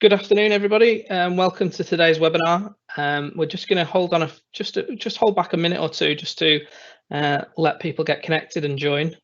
Good afternoon, everybody, and welcome to today's webinar. We're just going to hold on just hold back a minute or two just to let people get connected and join.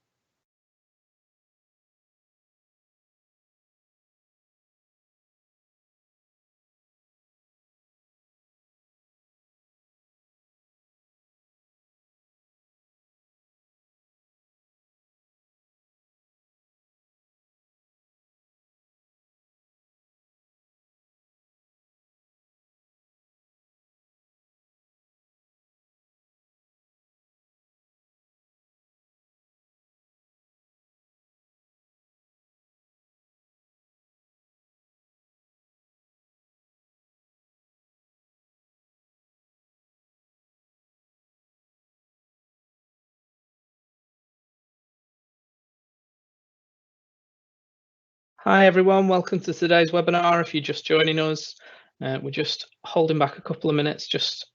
Hi, everyone. Welcome to today's webinar. If you're just joining us, we're just holding back a couple of minutes just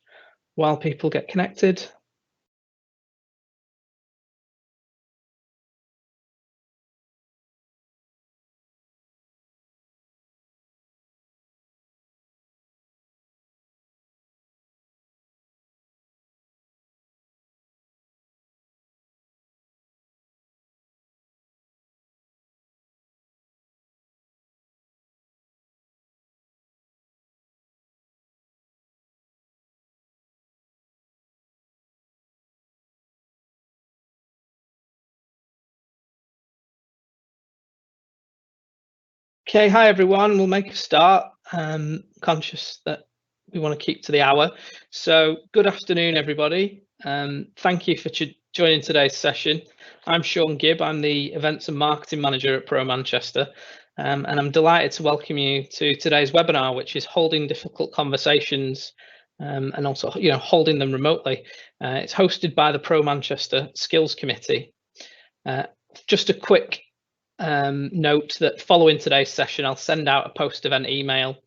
while people get connected. Okay, hi everyone. We'll make a start. Conscious that we want to keep to the hour. So good afternoon, everybody. Thank you for joining today's session. I'm Sean Gibb. I'm the Events and Marketing Manager at Pro Manchester. And I'm delighted to welcome you to today's webinar, which is holding difficult conversations and also, holding them remotely. It's hosted by the Pro Manchester Skills Committee. Just a quick note that following today's session, I'll send out a post-event email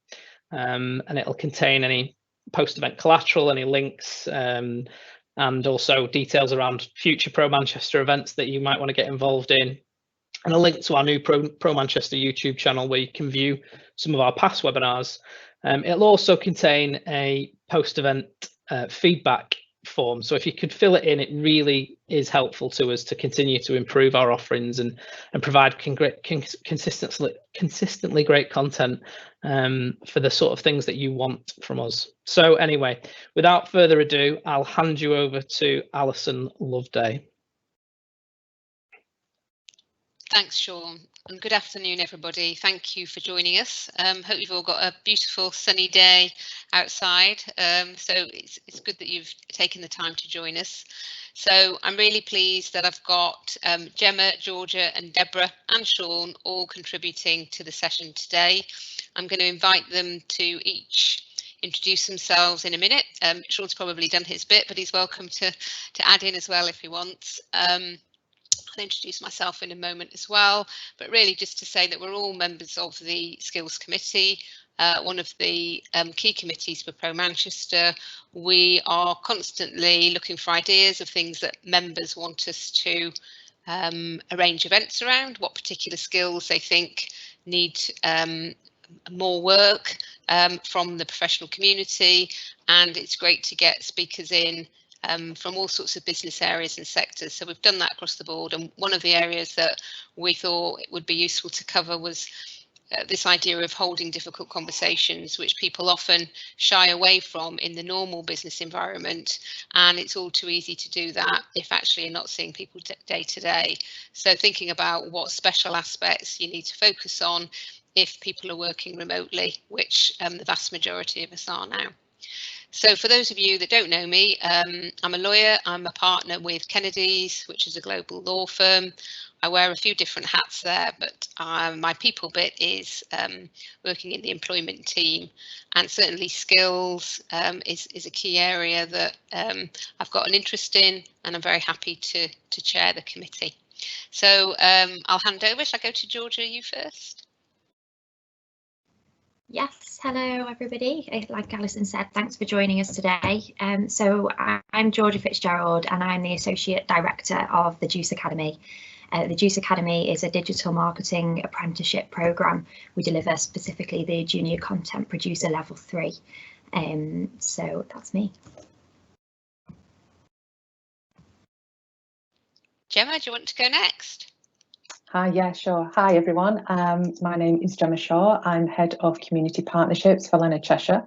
and it'll contain any post-event collateral, any links, and also details around future Pro Manchester events that you might want to get involved in, and a link to our new Pro Manchester YouTube channel where you can view some of our past webinars. It'll also contain a post-event feedback form, so if you could fill it in, it really is helpful to us to continue to improve our offerings and provide consistently great content for the sort of things that you want from us. So anyway, without further ado, I'll hand you over to Alison Loveday. Thanks, Sean, and good afternoon, everybody. Thank you for joining us. Hope you've all got a beautiful sunny day outside. So it's good that you've taken the time to join us. So I'm really pleased that I've got Gemma, Georgia and Deborah and Sean all contributing to the session today. I'm going to invite them to each introduce themselves in a minute. Sean's probably done his bit, but he's welcome to add in as well if he wants. I'll introduce myself in a moment as well, but really just to say that we're all members of the Skills Committee, one of the key committees for Pro Manchester. We are constantly looking for ideas of things that members want us to arrange events around, what particular skills they think need more work from the professional community, and it's great to get speakers in from all sorts of business areas and sectors. So we've done that across the board, and one of the areas that we thought it would be useful to cover was this idea of holding difficult conversations, which people often shy away from in the normal business environment, and it's all too easy to do that if actually you're not seeing people day to day. So thinking about what special aspects you need to focus on if people are working remotely, which the vast majority of us are now. So for those of you that don't know me, I'm a lawyer. I'm a partner with Kennedy's, which is a global law firm. I wear a few different hats there, but my people bit is working in the employment team, and certainly skills is a key area that I've got an interest in, and I'm very happy to chair the committee. So I'll hand over. Shall I go to Georgia, you first? Yes, hello everybody. Like Alison said, thanks for joining us today. So I'm Georgia Fitzgerald and I'm the Associate Director of the Juice Academy. The Juice Academy is a digital marketing apprenticeship programme. We deliver specifically the junior content producer level 3. So that's me. Gemma, do you want to go next? Hi, yeah, sure. Hi, everyone. My name is Gemma Shaw. I'm Head of Community Partnerships for Leonard Cheshire.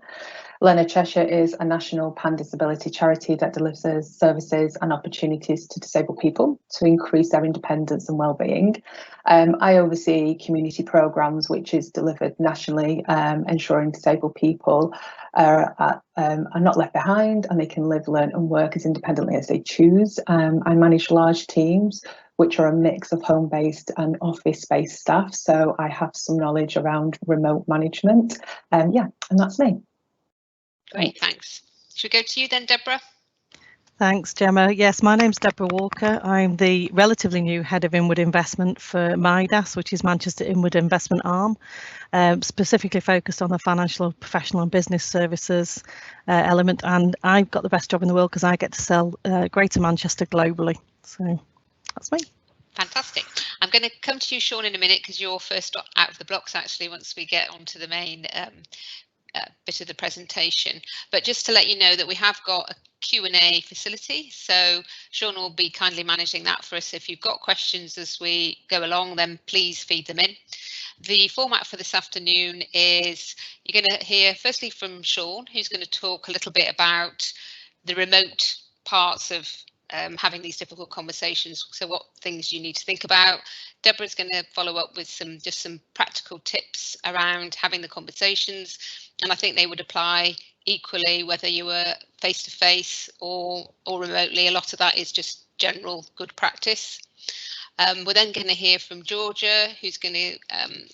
Leonard Cheshire is a national pan-disability charity that delivers services and opportunities to disabled people to increase their independence and well-being. I oversee community programmes which is delivered nationally, ensuring disabled people are not left behind and they can live, learn and work as independently as they choose. I manage large teams which are a mix of home-based and office-based staff. So I have some knowledge around remote management. Yeah, and that's me. Great, thanks. Should we go to you then, Deborah? Thanks, Gemma. Yes, my name's Deborah Walker. I'm the relatively new Head of Inward Investment for Midas, which is Manchester Inward Investment Arm, specifically focused on the financial, professional and business services element. And I've got the best job in the world because I get to sell Greater Manchester globally. So that's me. Fantastic. I'm going to come to you, Sean, in a minute because you're first out of the blocks, actually, once we get onto the main bit of the presentation. But just to let you know that we have got a Q&A facility, so Sean will be kindly managing that for us. If you've got questions as we go along, then please feed them in. The format for this afternoon is you're going to hear firstly from Sean, who's going to talk a little bit about the remote parts of having these difficult conversations, so what things you need to think about. Deborah's going to follow up with some practical tips around having the conversations, and I think they would apply equally whether you were face to face or remotely. A lot of that is just general good practice. We're then going to hear from Georgia, who's going to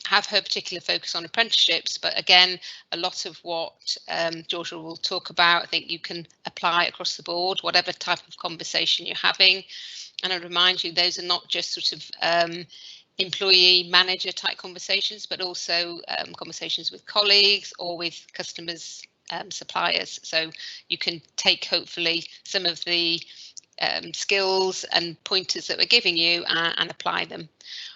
have her particular focus on apprenticeships, but again, a lot of what Georgia will talk about, I think you can apply across the board, whatever type of conversation you're having. And I remind you, those are not just sort of employee manager type conversations, but also conversations with colleagues or with customers, suppliers. So you can take hopefully some of the skills and pointers that we're giving you and apply them.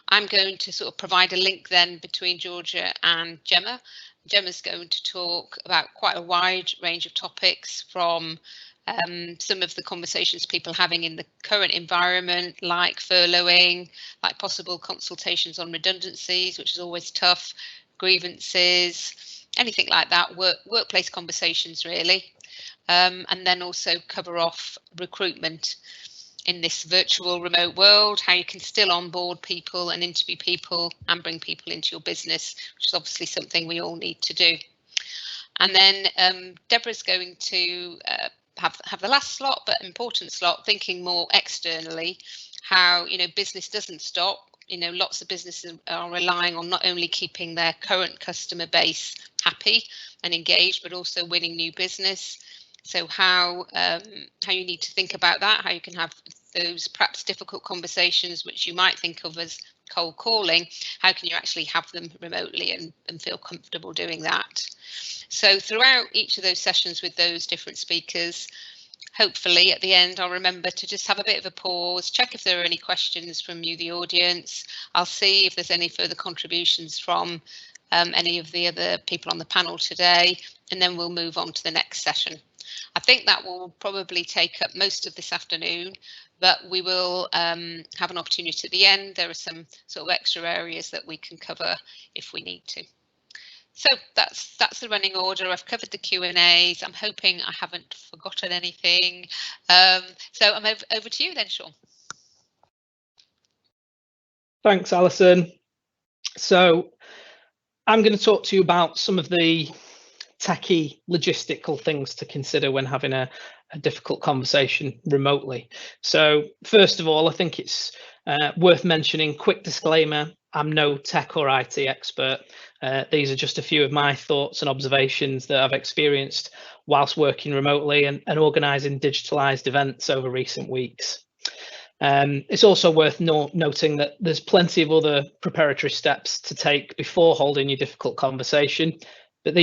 I'm going to sort of provide a link then between Georgia and Gemma. Gemma's going to talk about quite a wide range of topics, from some of the conversations people are having in the current environment, like furloughing, like possible consultations on redundancies, which is always tough, grievances, anything like that, workplace conversations really. And then also cover off recruitment in this virtual remote world, how you can still onboard people and interview people and bring people into your business, which is obviously something we all need to do. And then Deborah's going to have the last slot, but important slot, thinking more externally, how, you know, business doesn't stop. You know, lots of businesses are relying on not only keeping their current customer base happy and engaged, but also winning new business. So how you need to think about that, how you can have those perhaps difficult conversations which you might think of as cold calling, how can you actually have them remotely and feel comfortable doing that. So throughout each of those sessions with those different speakers, hopefully at the end I'll remember to just have a bit of a pause, check if there are any questions from you, the audience. I'll see if there's any further contributions from any of the other people on the panel today, and then we'll move on to the next session. I think that will probably take up most of this afternoon, but we will have an opportunity at the end. There are some sort of extra areas that we can cover if we need to. So that's the running order. I've covered the Q&As. I'm hoping I haven't forgotten anything. So I'm over to you then, Sean. Thanks, Alison. So I'm going to talk to you about some of the techie logistical things to consider when having a difficult conversation remotely. So first of all, I think it's worth mentioning, quick disclaimer, I'm no tech or IT expert. These are just a few of my thoughts and observations that I've experienced whilst working remotely and organising digitalised events over recent weeks. It's also worth noting that there's plenty of other preparatory steps to take before holding your difficult conversation, but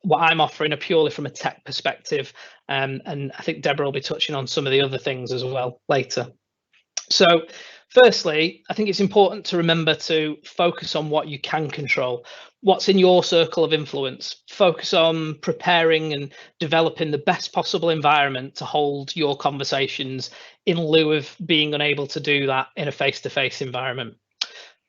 what I'm offering are purely from a tech perspective, and I think Deborah will be touching on some of the other things as well later. So Firstly, I think it's important to remember to focus on what you can control, what's in your circle of influence. Focus on preparing and developing the best possible environment to hold your conversations in lieu of being unable to do that in a face-to-face environment.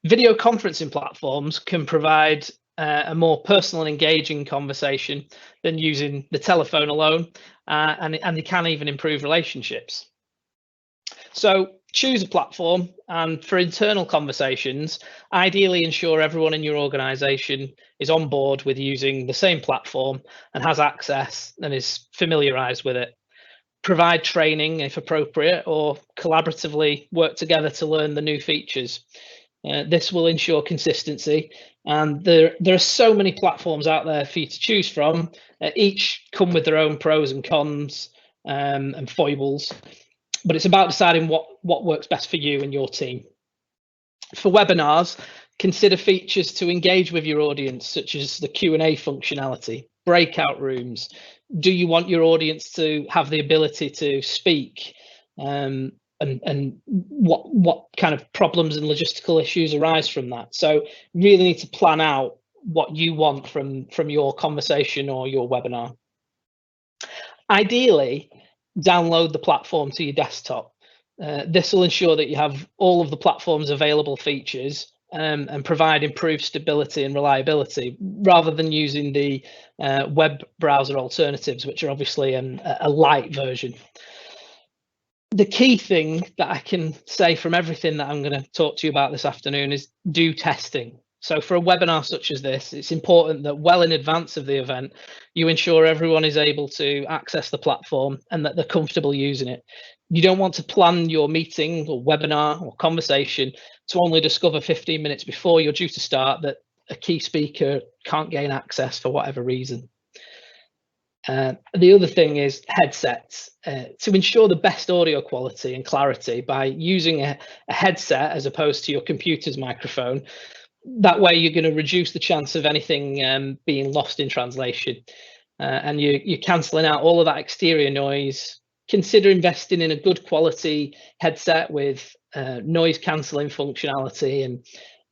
Video conferencing platforms can provide a more personal and engaging conversation than using the telephone alone, and they can even improve relationships. So choose a platform, and for internal conversations, ideally ensure everyone in your organisation is on board with using the same platform and has access and is familiarised with it. Provide training if appropriate, or collaboratively work together to learn the new features. This will ensure consistency, and there are so many platforms out there for you to choose from. Each come with their own pros and cons and foibles, but it's about deciding what works best for you and your team. For webinars, consider features to engage with your audience, such as the Q&A functionality, breakout rooms. Do you want your audience to have the ability to speak? And what kind of problems and logistical issues arise from that? So really need to plan out what you want from your conversation or your webinar. Ideally, download the platform to your desktop. This will ensure that you have all of the platform's available features and provide improved stability and reliability, rather than using the web browser alternatives, which are obviously a light version. The key thing that I can say from everything that I'm going to talk to you about this afternoon is do testing. So for a webinar such as this, it's important that well in advance of the event, you ensure everyone is able to access the platform and that they're comfortable using it. You don't want to plan your meeting or webinar or conversation to only discover 15 minutes before you're due to start that a key speaker can't gain access for whatever reason. The other thing is headsets. To ensure the best audio quality and clarity by using a headset as opposed to your computer's microphone. That way you're going to reduce the chance of anything being lost in translation, and you're cancelling out all of that exterior noise. Consider investing in a good quality headset with noise cancelling functionality,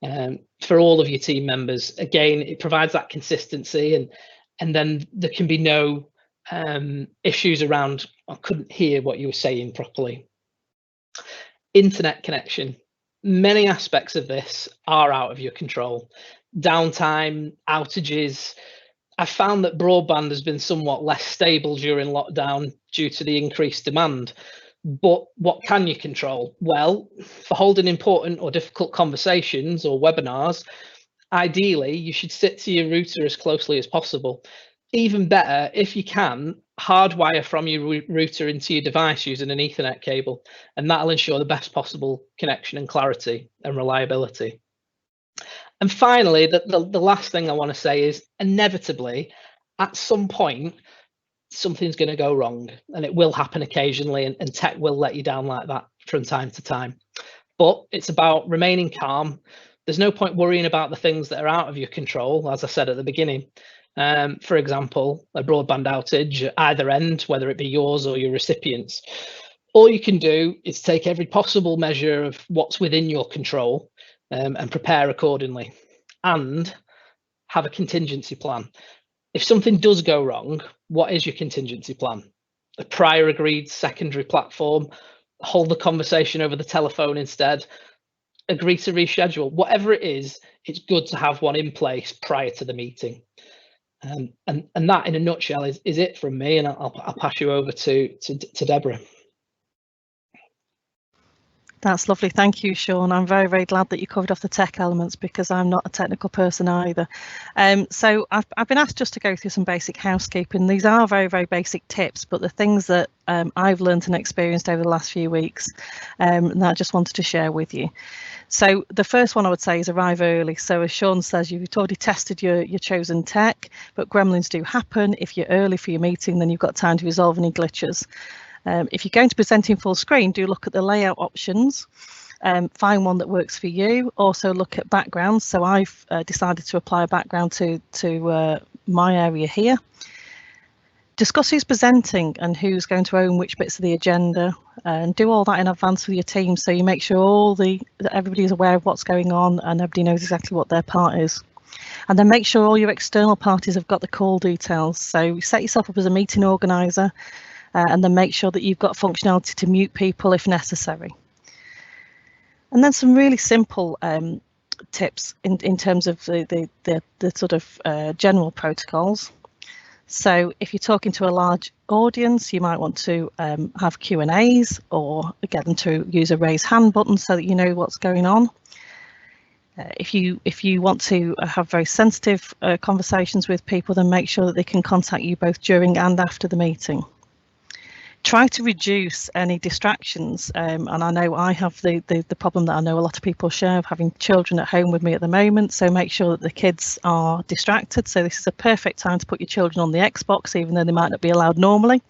and for all of your team members. Again, it provides that consistency, and then there can be no issues around, I couldn't hear what you were saying properly. Internet connection. Many aspects of this are out of your control. Downtime, outages. I've found that broadband has been somewhat less stable during lockdown due to the increased demand. But what can you control? Well, for holding important or difficult conversations or webinars, ideally, you should sit to your router as closely as possible. Even better, if you can, hardwire from your router into your device using an Ethernet cable, and that'll ensure the best possible connection and clarity and reliability. And finally, the last thing I want to say is, inevitably, at some point, something's going to go wrong, and it will happen occasionally, and tech will let you down like that from time to time. But it's about remaining calm. There's no point worrying about the things that are out of your control, as I said at the beginning. For example, a broadband outage at either end, whether it be yours or your recipients. All you can do is take every possible measure of what's within your control and prepare accordingly, and have a contingency plan. If something does go wrong, what is your contingency plan? A prior agreed secondary platform, hold the conversation over the telephone instead, agree to reschedule. Whatever it is, it's good to have one in place prior to the meeting. And that, in a nutshell, is it from me, and I'll pass you over to Deborah. That's lovely. Thank you, Sean. I'm very, very glad that you covered off the tech elements, because I'm not a technical person either. So I've been asked just to go through some basic housekeeping. These are very, very basic tips, but the things that I've learned and experienced over the last few weeks that I just wanted to share with you. So the first one I would say is arrive early. So as Sean says, you've already tested your chosen tech, but gremlins do happen. If you're early for your meeting, then you've got time to resolve any glitches. If you're going to present in full screen, do look at the layout options, find one that works for you. Also look at backgrounds. So I've decided to apply a background to my area here. Discuss who's presenting and who's going to own which bits of the agenda, and do all that in advance with your team, so you make sure that everybody's aware of what's going on and everybody knows exactly what their part is. And then make sure all your external parties have got the call details. So set yourself up as a meeting organizer, and then make sure that you've got functionality to mute people if necessary. And then some really simple tips in terms of the sort of general protocols. So if you're talking to a large audience, you might want to have Q&As or get them to use a raise hand button so that you know what's going on. If you want to have very sensitive conversations with people, then make sure that they can contact you both during and after the meeting. Try to reduce any distractions, and I know I have the problem that I know a lot of people share of having children at home with me at the moment, so make sure that the kids are distracted. So this is a perfect time to put your children on the Xbox, even though they might not be allowed normally.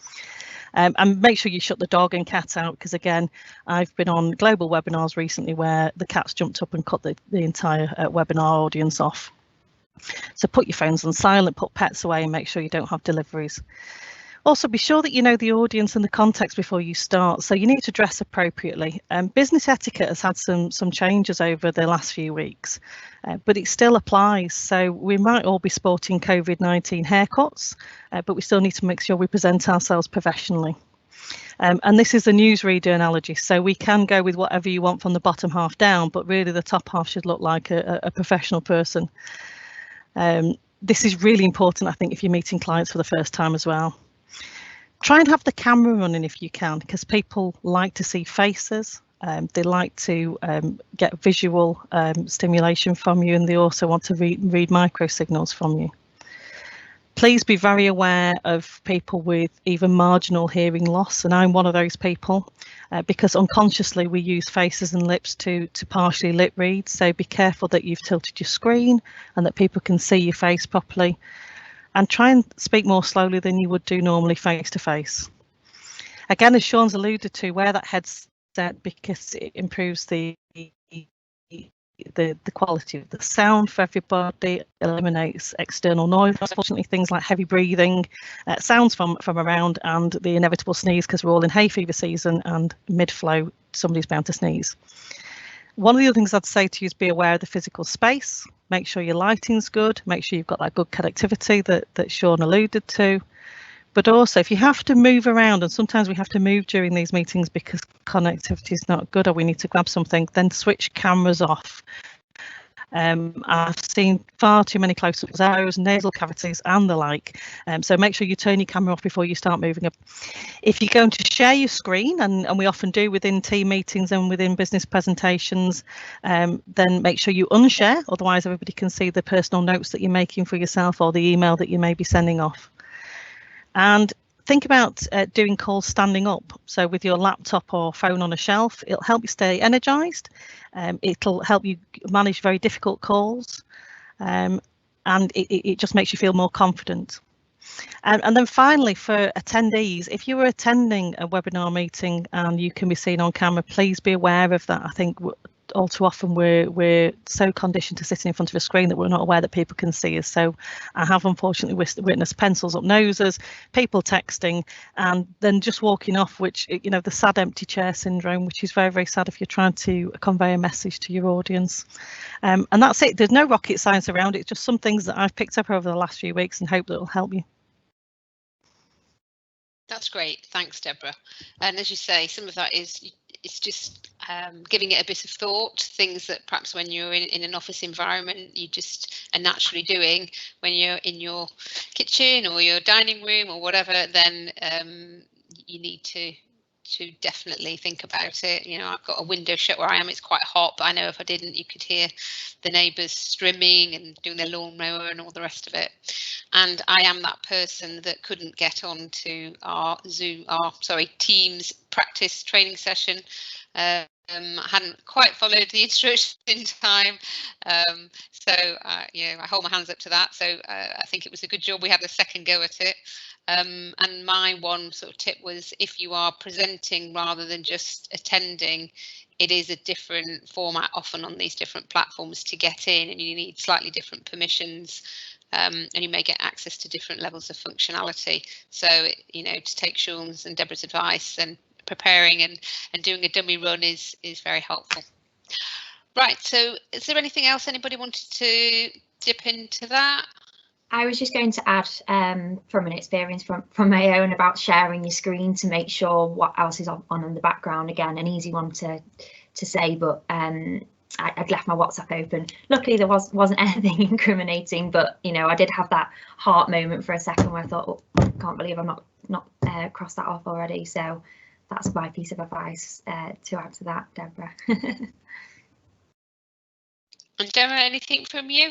And make sure you shut the dog and cat out, because again, I've been on global webinars recently where the cats jumped up and cut the entire webinar audience off. So put your phones on silent, put pets away, and make sure you don't have deliveries. Also, be sure that you know the audience and the context before you start. So you need to dress appropriately. Business etiquette has had some changes over the last few weeks, but it still applies. So we might all be sporting COVID-19 haircuts, but we still need to make sure we present ourselves professionally. And this is a newsreader analogy. So we can go with whatever you want from the bottom half down, but really the top half should look like a professional person. This is really important, I think, if you're meeting clients for the first time as well. Try and have the camera running if you can, because people like to see faces. They like to get visual stimulation from you, and they also want to read micro signals from you. Please be very aware of people with even marginal hearing loss, and I'm one of those people, because unconsciously we use faces and lips to partially lip read. So be careful that you've tilted your screen and that people can see your face properly. And try and speak more slowly than you would do normally face to face. Again, as Sean's alluded to, wear that headset because it improves the quality of the sound for everybody, eliminates external noise. Unfortunately, things like heavy breathing, sounds from around, and the inevitable sneeze, because we're all in hay fever season and mid-flow somebody's bound to sneeze. One of the other things I'd say to you is be aware of the physical space. Make sure your lighting's good. Make sure you've got that good connectivity that Sean alluded to. But also, if you have to move around, and sometimes we have to move during these meetings because connectivity is not good or we need to grab something, then switch cameras off. I've seen far too many close-ups, eyes, nasal cavities and the like. So make sure you turn your camera off before you start moving up. If you're going to share your screen, and we often do within team meetings and within business presentations, then make sure you unshare, otherwise everybody can see the personal notes that you're making for yourself or the email that you may be sending off. And think about doing calls standing up. So with your laptop or phone on a shelf, it'll help you stay energized. It'll help you manage very difficult calls, and it just makes you feel more confident. And then finally, for attendees, if you were attending a webinar meeting and you can be seen on camera, please be aware of that. I think all too often we're so conditioned to sitting in front of a screen that we're not aware that people can see us. So I have unfortunately witnessed pencils up noses, people texting, and then just walking off, which, you know, the sad empty chair syndrome, which is very, very sad if you're trying to convey a message to your audience. And that's it. There's no rocket science around it. It's just some things that I've picked up over the last few weeks and hope that will help you. That's great. Thanks, Deborah. And as you say, some of that is it's just giving it a bit of thought, things that perhaps when you're in an office environment, you just are naturally doing. When you're in your kitchen or your dining room or whatever, then you need to definitely think about it. You know, I've got a window shut where I am. It's quite hot, but I know if I didn't, you could hear the neighbours strimming and doing their lawnmower and all the rest of it. And I am that person that couldn't get on to our Teams practice training session. I hadn't quite followed the instructions in time, you know, I hold my hands up to that. So I think it was a good job we had a second go at it. And my one sort of tip was, if you are presenting rather than just attending, it is a different format often on these different platforms to get in, and you need slightly different permissions and you may get access to different levels of functionality. So, you know, to take Sean's and Deborah's advice, and preparing and doing a dummy run is very helpful. Right, so is there anything else anybody wanted to dip into that? I was just going to add from an experience from my own about sharing your screen to make sure what else is on in the background. Again, an easy one to say, but I'd left my WhatsApp open. Luckily, there wasn't anything incriminating, but you know, I did have that heart moment for a second where I thought, oh, I can't believe I've not crossed that off already. So that's my piece of advice to add to that, Deborah. And Deborah, anything from you?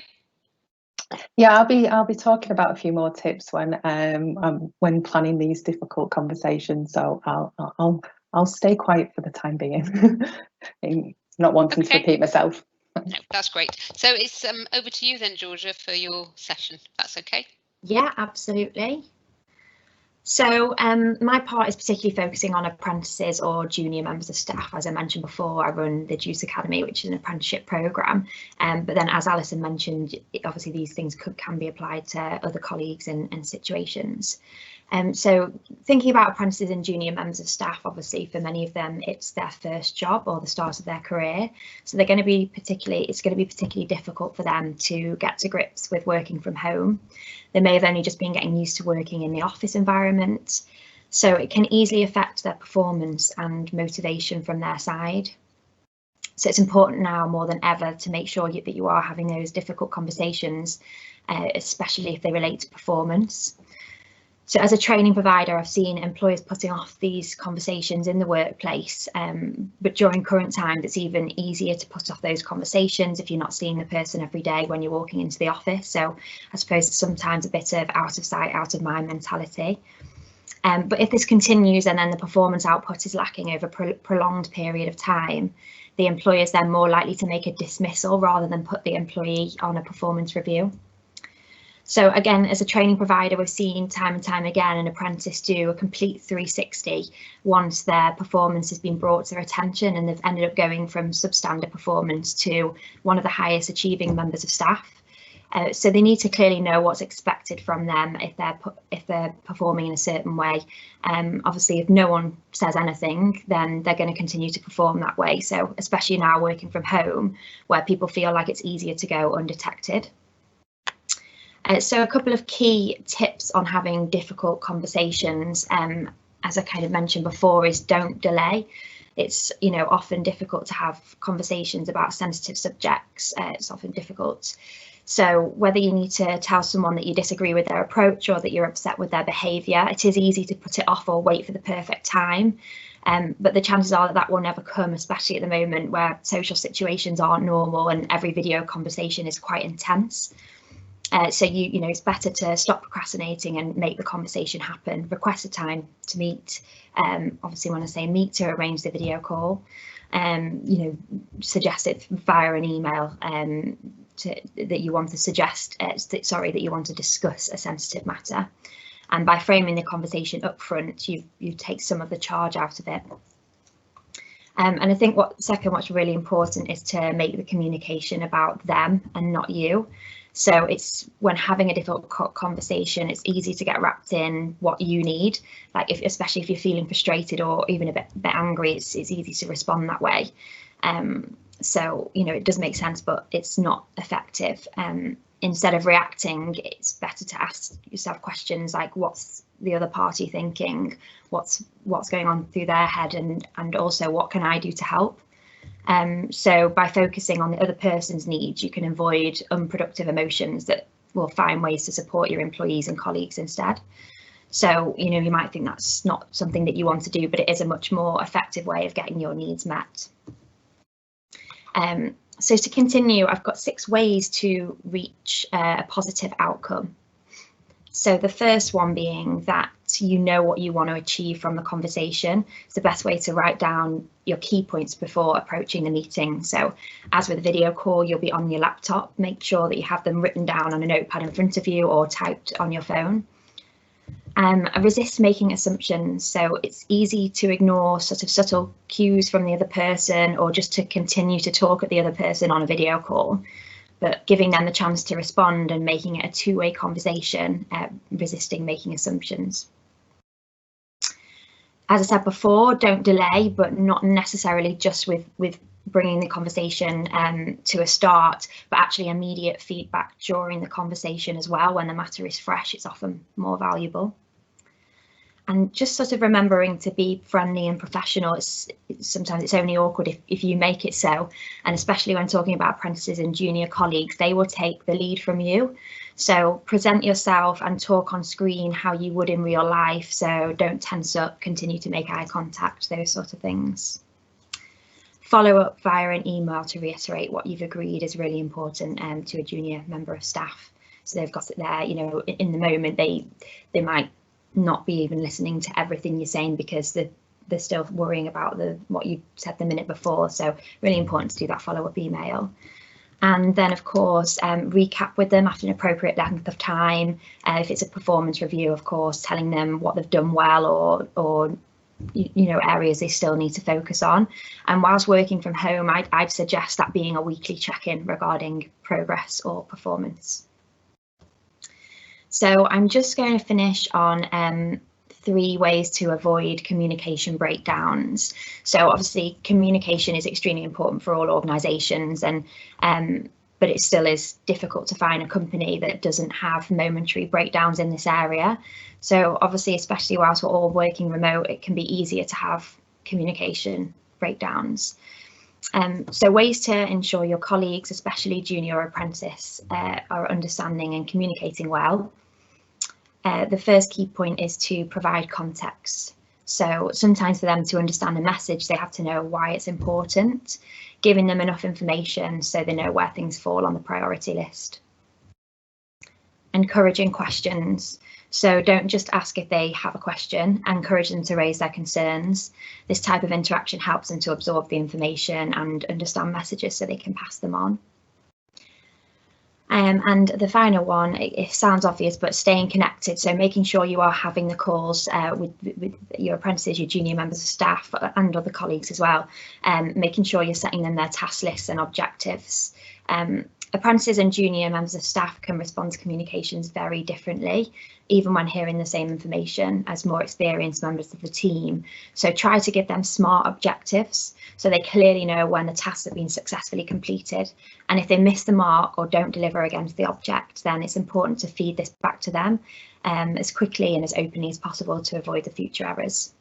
Yeah, I'll be talking about a few more tips when planning these difficult conversations. So I'll stay quiet for the time being, not wanting to repeat myself. No, that's great. So it's over to you then, Georgia, for your session. If that's okay. Yeah, absolutely. So my part is particularly focusing on apprentices or junior members of staff. As I mentioned before, I run the Juice Academy, which is an apprenticeship programme. But then, as Alison mentioned, obviously these things can be applied to other colleagues and situations. So thinking about apprentices and junior members of staff, obviously for many of them it's their first job or the start of their career, so it's going to be particularly difficult for them to get to grips with working from home. They may have only just been getting used to working in the office environment, so it can easily affect their performance and motivation from their side. So it's important now more than ever to make sure that you are having those difficult conversations, especially if they relate to performance. So as a training provider, I've seen employers putting off these conversations in the workplace, but during current times, it's even easier to put off those conversations if you're not seeing the person every day when you're walking into the office. So I suppose it's sometimes a bit of out of sight, out of mind mentality. But if this continues and then the performance output is lacking over a prolonged period of time, the employer is then more likely to make a dismissal rather than put the employee on a performance review. So again, as a training provider, we've seen time and time again an apprentice do a complete 360 once their performance has been brought to their attention and they've ended up going from substandard performance to one of the highest achieving members of staff. So they need to clearly know what's expected from them if they're performing in a certain way. Obviously, if no one says anything, then they're going to continue to perform that way. So especially now working from home, where people feel like it's easier to go undetected. So a couple of key tips on having difficult conversations, as I kind of mentioned before, is don't delay. It's, you know, often difficult to have conversations about sensitive subjects. It's often difficult. So whether you need to tell someone that you disagree with their approach or that you're upset with their behaviour, it is easy to put it off or wait for the perfect time. But the chances are that will never come, especially at the moment where social situations aren't normal and every video conversation is quite intense. So you know, it's better to stop procrastinating and make the conversation happen. Request a time to meet. Obviously, when I say meet, to arrange the video call. You know, suggest it via an email that you want to suggest. That you want to discuss a sensitive matter. And by framing the conversation up front, you take some of the charge out of it. And I think what's really important is to make the communication about them and not you. So it's when having a difficult conversation, it's easy to get wrapped in what you need. Like especially if you're feeling frustrated or even a bit angry, it's easy to respond that way. So, you know, it does make sense, but it's not effective. Instead of reacting, it's better to ask yourself questions like, what's the other party thinking? What's going on through their head? And also, what can I do to help? So by focusing on the other person's needs, you can avoid unproductive emotions that will find ways to support your employees and colleagues instead. So, you know, you might think that's not something that you want to do, but it is a much more effective way of getting your needs met. So to continue, I've got 6 ways to reach a positive outcome. So the first one being that you know what you want to achieve from the conversation. It's the best way to write down your key points before approaching the meeting. So as with a video call, you'll be on your laptop. Make sure that you have them written down on a notepad in front of you or typed on your phone. Resist making assumptions. So it's easy to ignore sort of subtle cues from the other person or just to continue to talk at the other person on a video call. but giving them the chance to respond and making it a two-way conversation, resisting making assumptions. As I said before, don't delay, but not necessarily just with bringing the conversation to a start, but actually immediate feedback during the conversation as well. When the matter is fresh, it's often more valuable. And just sort of remembering to be friendly and professional. Sometimes it's only awkward if you make it so, and especially when talking about apprentices and junior colleagues, they will take the lead from you. So present yourself and talk on screen how you would in real life. So don't tense up, continue to make eye contact, those sort of things. Follow up via an email to reiterate what you've agreed is really important to a junior member of staff. So they've got it there, you know, in the moment they might not be even listening to everything you're saying because they're still worrying about what you said the minute before. So really important to do that follow-up email. And then, of course, recap with them after an appropriate length of time. If it's a performance review, of course, telling them what they've done well or you know, areas they still need to focus on. And whilst working from home, I'd suggest that being a weekly check-in regarding progress or performance. So I'm just going to finish on 3 ways to avoid communication breakdowns. So obviously communication is extremely important for all organisations, and but it still is difficult to find a company that doesn't have momentary breakdowns in this area. So obviously, especially whilst we're all working remote, it can be easier to have communication breakdowns. So ways to ensure your colleagues, especially junior or apprentice, are understanding and communicating well. The first key point is to provide context. So sometimes for them to understand the message, they have to know why it's important, giving them enough information so they know where things fall on the priority list. Encouraging questions. So don't just ask if they have a question, encourage them to raise their concerns. This type of interaction helps them to absorb the information and understand messages so they can pass them on. And the final one, it sounds obvious, but staying connected. So making sure you are having the calls with your apprentices, your junior members of staff and other colleagues as well, making sure you're setting them their task lists and objectives. Apprentices and junior members of staff can respond to communications very differently, even when hearing the same information as more experienced members of the team. So try to give them SMART objectives so they clearly know when the tasks have been successfully completed. And if they miss the mark or don't deliver against the object, then it's important to feed this back to them as quickly and as openly as possible to avoid the future errors.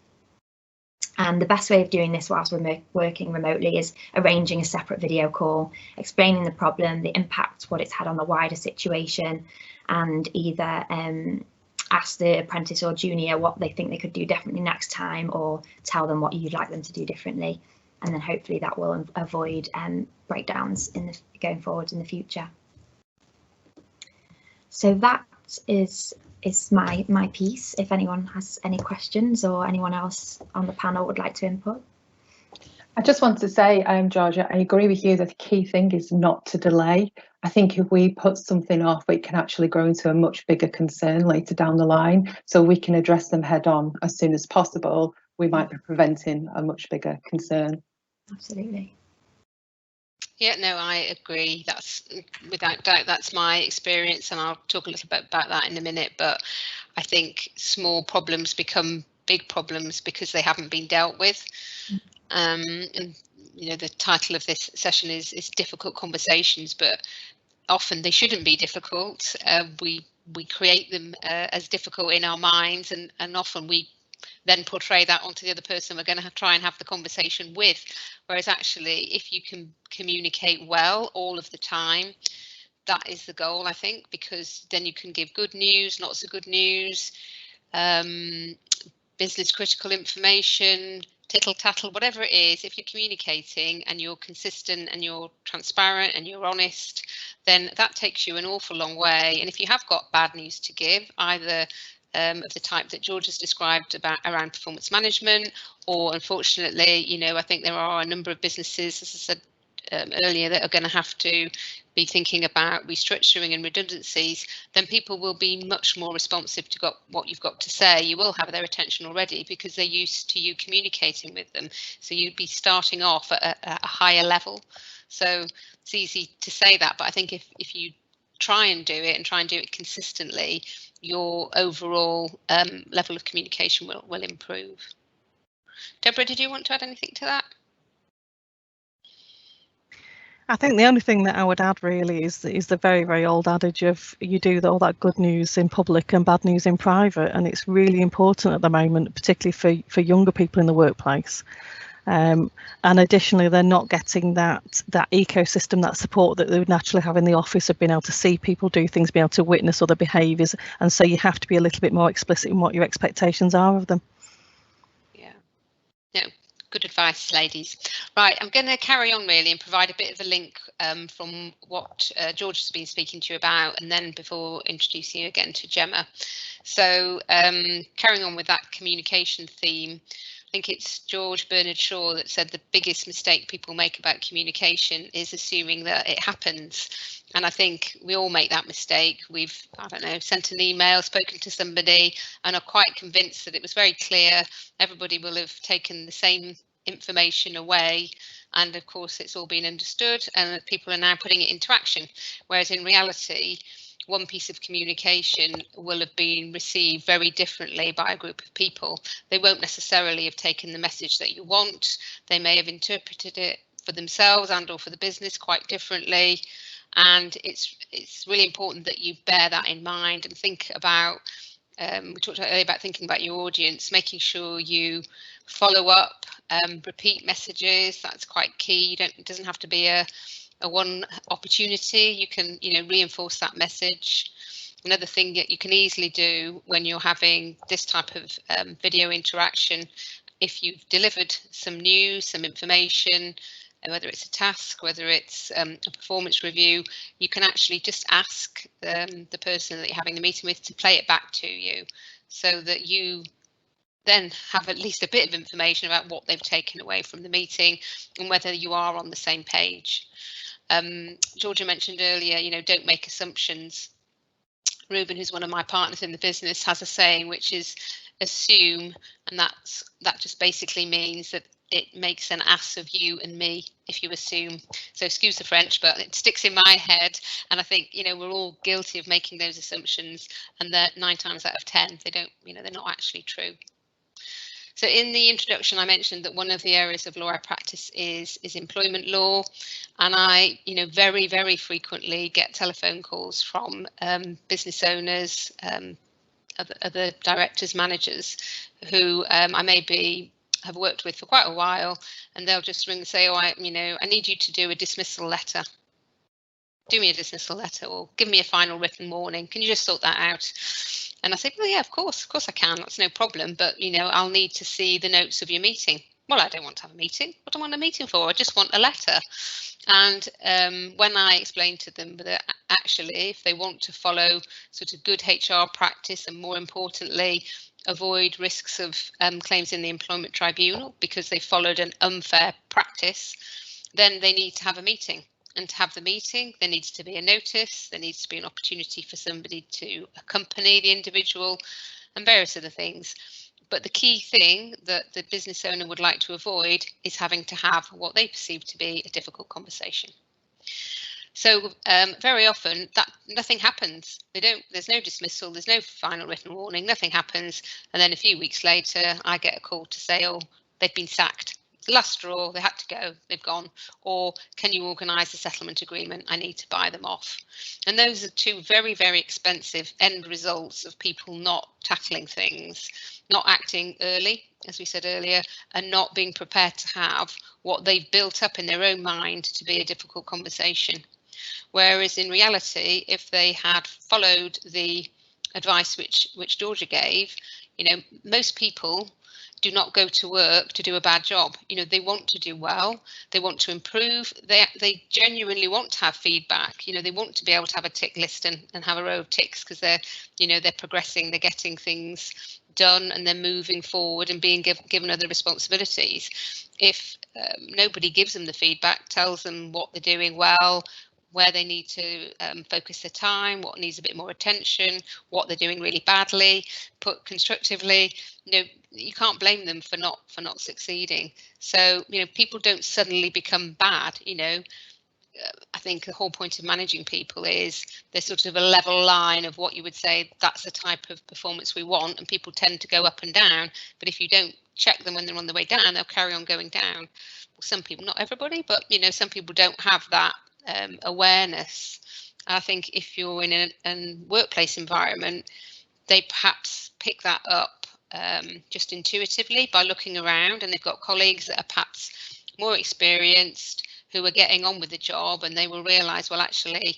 And the best way of doing this whilst we're working remotely is arranging a separate video call, explaining the problem, the impact, what it's had on the wider situation, and either ask the apprentice or junior what they think they could do differently next time, or tell them what you'd like them to do differently. And then hopefully that will avoid breakdowns going forward in the future. So that is my piece. If anyone has any questions or anyone else on the panel would like to input. I just want to say, Georgia, I agree with you that the key thing is not to delay. I think if we put something off, it can actually grow into a much bigger concern later down the line. So we can address them head on as soon as possible. We might be preventing a much bigger concern. Absolutely. Yeah, no, I agree. That's without doubt, that's my experience, and I'll talk a little bit about that in a minute. But I think small problems become big problems because they haven't been dealt with. And you know, the title of this session is difficult conversations, but often they shouldn't be difficult. We create them as difficult in our minds, and often we then portray that onto the other person we're going to try and have the conversation with. Whereas actually, if you can communicate well all of the time, that is the goal, I think, because then you can give good news, not so good news, business critical information, tittle tattle, whatever it is. If you're communicating and you're consistent and you're transparent and you're honest, then that takes you an awful long way. And if you have got bad news to give, either of the type that George has described around performance management, or unfortunately, you know, I think there are a number of businesses, as I said earlier, that are going to have to be thinking about restructuring and redundancies, then people will be much more responsive to what you've got to say. You will have their attention already because they're used to you communicating with them. So you'd be starting off at a higher level. So it's easy to say that, but I think if you try and do it consistently, your overall level of communication will improve. Deborah, did you want to add anything to that? I think the only thing that I would add really is the very, very old adage of you do all that good news in public and bad news in private, and it's really important at the moment, particularly for younger people in the workplace. And additionally, they're not getting that ecosystem, that support that they would naturally have in the office of being able to see people do things, be able to witness other behaviours, and so you have to be a little bit more explicit in what your expectations are of them. Yeah. No. Good advice, ladies. Right, I'm going to carry on really and provide a bit of a link from what George has been speaking to you about, and then before introducing you again to Gemma. So carrying on with that communication theme, I think it's George Bernard Shaw that said the biggest mistake people make about communication is assuming that it happens. And I think we all make that mistake. We've, I don't know, sent an email, spoken to somebody, and are quite convinced that it was very clear. Everybody will have taken the same information away, and of course it's all been understood, and people are now putting it into action. Whereas in reality, one piece of communication will have been received very differently by a group of people. They won't necessarily have taken the message that you want. They may have interpreted it for themselves and or for the business quite differently. And it's really important that you bear that in mind and think about, we talked earlier about thinking about your audience, making sure you follow up, repeat messages. That's quite key. It doesn't have to be a one opportunity. You can, reinforce that message. Another thing that you can easily do when you're having this type of video interaction, if you've delivered some news, some information, whether it's a task, whether it's a performance review, you can actually just ask the person that you're having the meeting with to play it back to you, so that you then have at least a bit of information about what they've taken away from the meeting and whether you are on the same page. Georgia mentioned earlier, don't make assumptions. Ruben, who's one of my partners in the business, has a saying which is assume, and that just basically means that it makes an ass of you and me if you assume. So excuse the French, but it sticks in my head, and I think we're all guilty of making those assumptions, and that 9 times out of 10 they don't, they're not actually true. So in the introduction, I mentioned that one of the areas of law I practice is employment law, and I, very, very frequently get telephone calls from business owners, other directors, managers, who I maybe have worked with for quite a while, and they'll just ring and say, "Oh, I need you to do a dismissal letter. Do me a dismissal letter, or give me a final written warning. Can you just sort that out?" And I say, "Well, yeah, of course I can. That's no problem. But I'll need to see the notes of your meeting." "Well, I don't want to have a meeting. What do I want a meeting for? I just want a letter." And when I explain to them that actually, if they want to follow sort of good HR practice, and more importantly, avoid risks of claims in the employment tribunal because they followed an unfair practice, then they need to have a meeting. And to have the meeting, there needs to be a notice, there needs to be an opportunity for somebody to accompany the individual, and various other things. But the key thing that the business owner would like to avoid is having to have what they perceive to be a difficult conversation. So very often that nothing happens. There's no dismissal, there's no final written warning, nothing happens. And then a few weeks later, I get a call to say, "Oh, they've been sacked. The last straw, they had to go, they've gone," or "Can you organise a settlement agreement? I need to buy them off." And those are two very, very expensive end results of people not tackling things, not acting early, as we said earlier, and not being prepared to have what they've built up in their own mind to be a difficult conversation. Whereas in reality, if they had followed the advice which Georgia gave, most people do not go to work to do a bad job. They want to do well, they want to improve, they genuinely want to have feedback. They want to be able to have a tick list and have a row of ticks because they're progressing, they're getting things done and then moving forward and being given other responsibilities. If nobody gives them the feedback, tells them what they're doing well, where they need to focus their time, what needs a bit more attention, what they're doing really badly, put constructively, you can't blame them for not succeeding. So, people don't suddenly become bad. I think the whole point of managing people is there's sort of a level line of what you would say that's the type of performance we want, and people tend to go up and down. But if you don't check them when they're on the way down, they'll carry on going down. Well, some people, not everybody, but some people don't have that awareness. I think if you're in a workplace environment, they perhaps pick that up just intuitively by looking around, and they've got colleagues that are perhaps more experienced who are getting on with the job, and they will realize, well, actually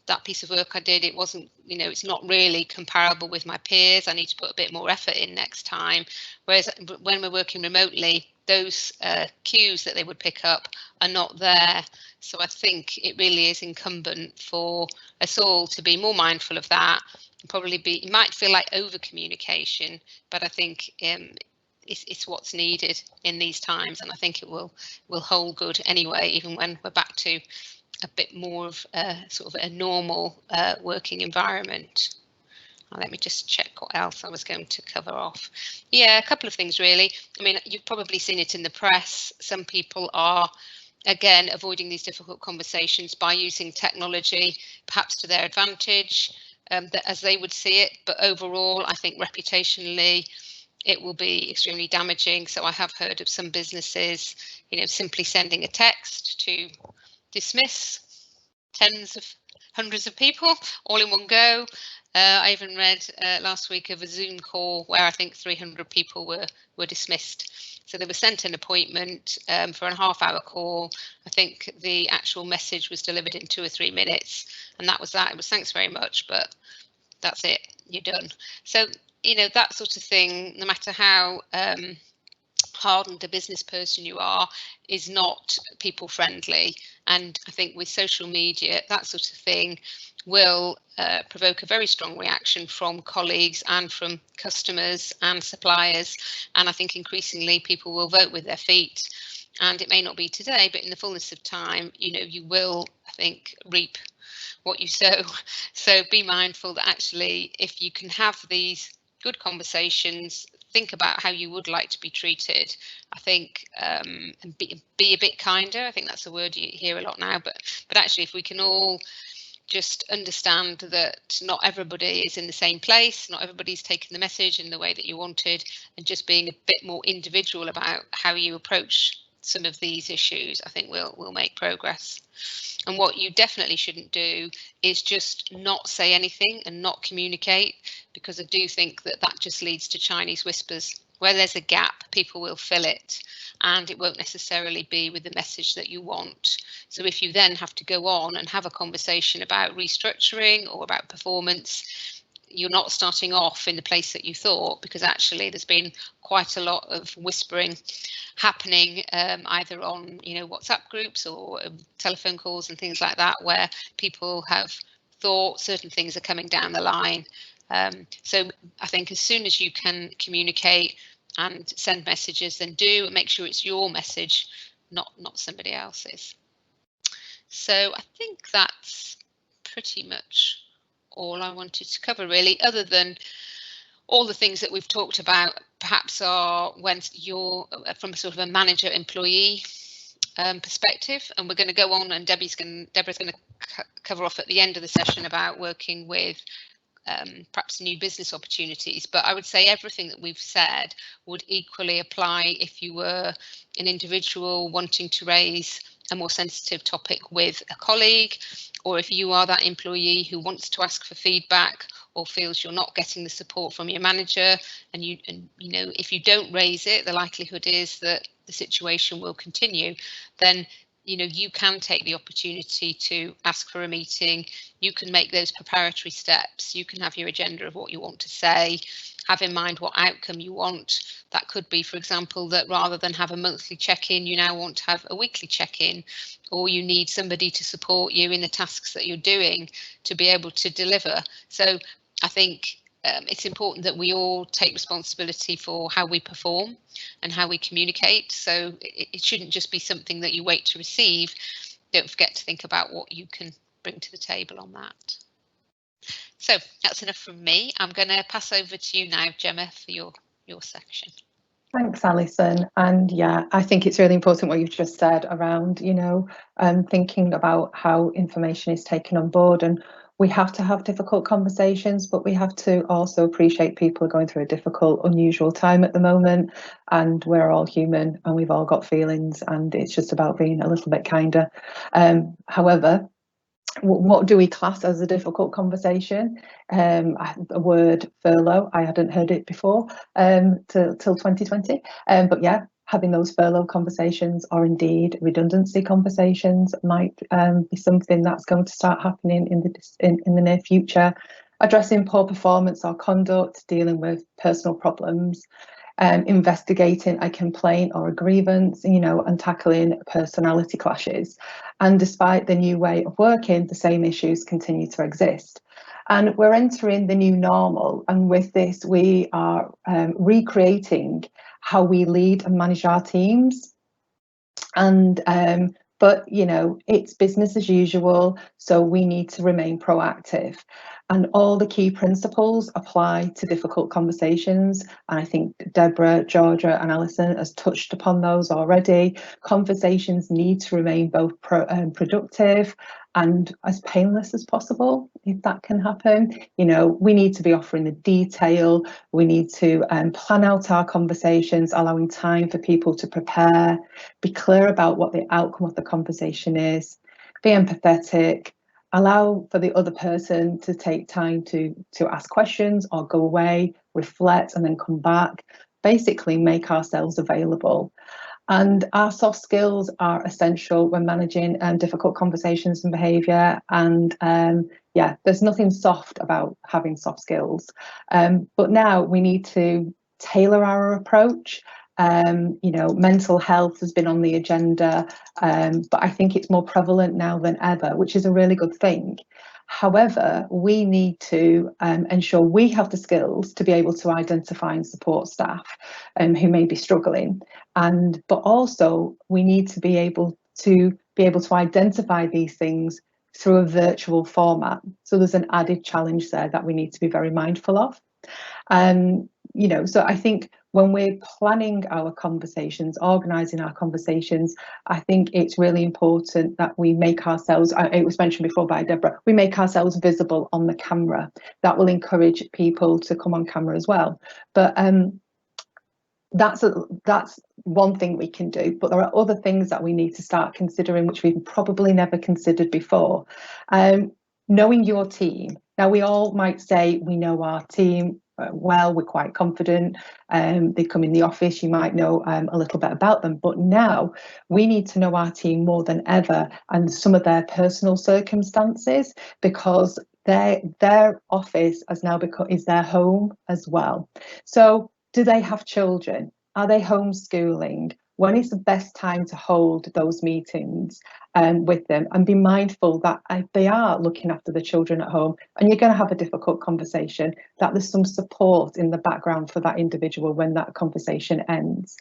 that piece of work I did, it wasn't, it's not really comparable with my peers. I need to put a bit more effort in next time. Whereas when we're working remotely, those cues that they would pick up are not there. So I think it really is incumbent for us all to be more mindful of that. Probably it might feel like over communication, but I think it's what's needed in these times, and I think it will hold good anyway, even when we're back to a bit more of sort of a normal working environment. Let me just check what else I was going to cover off. Yeah, a couple of things really. I mean, you've probably seen it in the press. Some people are, again, avoiding these difficult conversations by using technology, perhaps to their advantage, as they would see it. But overall, I think reputationally, it will be extremely damaging. So I have heard of some businesses, simply sending a text to dismiss hundreds of people all in one go. I even read last week of a Zoom call where I think 300 people were dismissed. So they were sent an appointment for a half-hour call. I think the actual message was delivered in 2 or 3 minutes, and that was that. It was thanks very much, but that's it, you're done. So that sort of thing, no matter how hardened a business person you are, is not people friendly. And I think with social media, that sort of thing will provoke a very strong reaction from colleagues and from customers and suppliers. And I think increasingly people will vote with their feet. And it may not be today, but in the fullness of time, you will, I think, reap what you sow. So be mindful that actually, if you can have these good conversations, think about how you would like to be treated, I think, and be a bit kinder. I think that's a word you hear a lot now, but actually, if we can all just understand that not everybody is in the same place, not everybody's taken the message in the way that you wanted, and just being a bit more individual about how you approach some of these issues, I think we'll make progress. And what you definitely shouldn't do is just not say anything and not communicate, because I do think that just leads to Chinese whispers. Where there's a gap, people will fill it, and it won't necessarily be with the message that you want. So if you then have to go on and have a conversation about restructuring or about performance, you're not starting off in the place that you thought, because actually there's been quite a lot of whispering happening, either on WhatsApp groups or telephone calls and things like that, where people have thought certain things are coming down the line. So I think as soon as you can communicate and send messages, then do, and make sure it's your message, not somebody else's. So I think that's pretty much all I wanted to cover, really, other than all the things that we've talked about perhaps are when you're from sort of a manager employee perspective, and we're going to go on, and Deborah's going to cover off at the end of the session about working with perhaps new business opportunities. But I would say everything that we've said would equally apply if you were an individual wanting to raise a more sensitive topic with a colleague, or if you are that employee who wants to ask for feedback or feels you're not getting the support from your manager, and if you don't raise it, the likelihood is that the situation will continue. Then you can take the opportunity to ask for a meeting. You can make those preparatory steps. You can have your agenda of what you want to say, have in mind what outcome you want. That could be, for example, that rather than have a monthly check-in, you now want to have a weekly check-in, or you need somebody to support you in the tasks that you're doing to be able to deliver. So I think it's important that we all take responsibility for how we perform and how we communicate. So it shouldn't just be something that you wait to receive. Don't forget to think about what you can bring to the table on that. So that's enough from me. I'm going to pass over to you now, Gemma, for your section. Thanks, Alison. And yeah, I think it's really important what you've just said around, you know, thinking about how information is taken on board. And we have to have difficult conversations, but we have to also appreciate people are going through a difficult, unusual time at the moment. And we're all human and we've all got feelings, and it's just about being a little bit kinder. However, what do we class as a difficult conversation? The word furlough, I hadn't heard it before till 2020. But yeah, having those furlough conversations, or indeed redundancy conversations, might be something that's going to start happening in the near future. Addressing poor performance or conduct, dealing with personal problems, investigating a complaint or a grievance, you know, and tackling personality clashes. And despite the new way of working, the same issues continue to exist. And we're entering the new normal. And with this, we are recreating how we lead and manage our teams. And but, you know, it's business as usual, so we need to remain proactive. And all the key principles apply to difficult conversations. And I think Deborah, Georgia and Alison has touched upon those already. Conversations need to remain both productive and as painless as possible, if that can happen. You know, we need to be offering the detail. We need to plan out our conversations, allowing time for people to prepare, be clear about what the outcome of the conversation is, be empathetic, allow for the other person to take time to ask questions or go away, reflect and then come back, basically make ourselves available. And our soft skills are essential when managing difficult conversations and behaviour. And yeah, there's nothing soft about having soft skills. But now we need to tailor our approach. You know, mental health has been on the agenda, but I think it's more prevalent now than ever, which is a really good thing. However, we need to ensure we have the skills to be able to identify and support staff who may be struggling, but also we need to be able to identify these things through a virtual format. So there's an added challenge there that we need to be very mindful of. You know, so I think when we're planning our conversations, organising our conversations, I think it's really important that we make ourselves, it was mentioned before by Deborah, we make ourselves visible on the camera. That will encourage people to come on camera as well. But that's one thing we can do, but there are other things that we need to start considering, which we've probably never considered before. Knowing your team. Now, we all might say we know our team well, we're quite confident. They come in the office, you might know a little bit about them, but now we need to know our team more than ever and some of their personal circumstances, because their office has now is their home as well. So do they have children? Are they homeschooling? When is the best time to hold those meetings with them? And be mindful that if they are looking after the children at home and you're going to have a difficult conversation, that there's some support in the background for that individual when that conversation ends.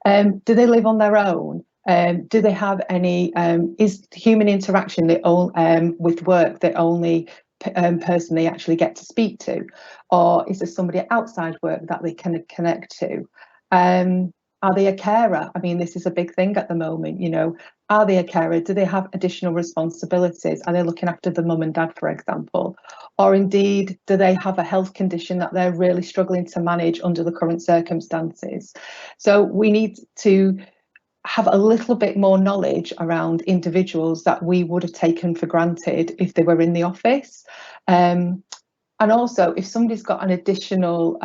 Do they live on their own? Do they have any, is human interaction with work the only person they actually get to speak to? Or is there somebody outside work that they can connect to? Are they a carer? I mean, this is a big thing at the moment, you know. Are they a carer? Do they have additional responsibilities? Are they looking after the mum and dad, for example? Or indeed, do they have a health condition that they're really struggling to manage under the current circumstances? So we need to have a little bit more knowledge around individuals that we would have taken for granted if they were in the office. And also, if somebody's got an additional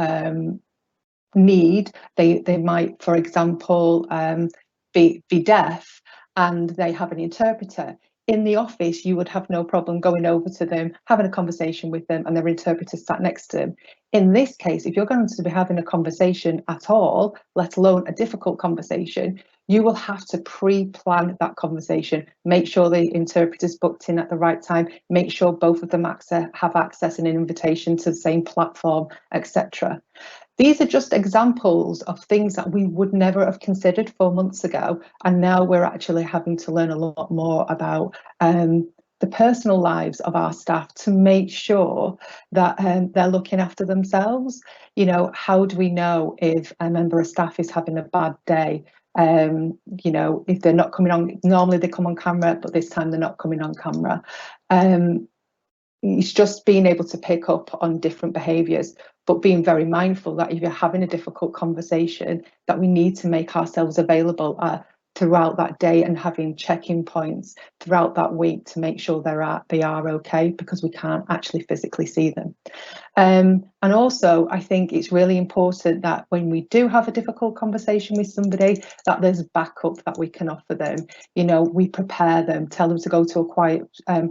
need, they might, for example, be deaf and they have an interpreter. In the office, you would have no problem going over to them, having a conversation with them, and their interpreter sat next to them. In this case, if you're going to be having a conversation at all, let alone a difficult conversation, you will have to pre-plan that conversation, make sure the interpreter's booked in at the right time, make sure both of them have access and an invitation to the same platform, etc. These are just examples of things that we would never have considered 4 months ago, and now we're actually having to learn a lot more about the personal lives of our staff to make sure that they're looking after themselves. You know, how do we know if a member of staff is having a bad day? You know, if they're not coming on, normally they come on camera, but this time they're not coming on camera. It's just being able to pick up on different behaviours, but being very mindful that if you're having a difficult conversation, that we need to make ourselves available throughout that day and having check-in points throughout that week to make sure they are okay, because we can't actually physically see them. And also, I think it's really important that when we do have a difficult conversation with somebody, that there's backup that we can offer them. You know, we prepare them, tell them to go to a quiet,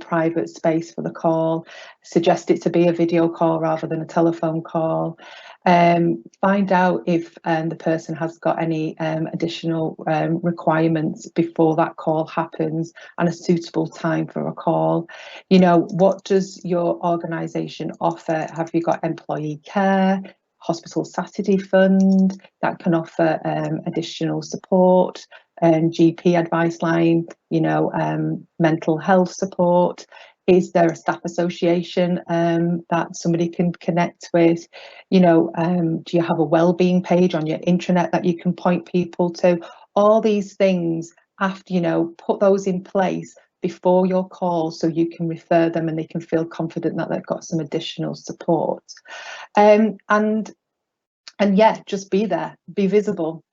private space for the call, suggest it to be a video call rather than a telephone call. Find out if the person has got any additional requirements before that call happens, and a suitable time for a call. You know, what does your organisation offer? Have you got employee care, hospital Saturday fund that can offer additional support, and GP advice line, you know, mental health support? Is there a staff association that somebody can connect with? You know, do you have a wellbeing page on your intranet that you can point people to? All these things, after, you know, put those in place before your call so you can refer them and they can feel confident that they've got some additional support. And yeah, just be there, be visible.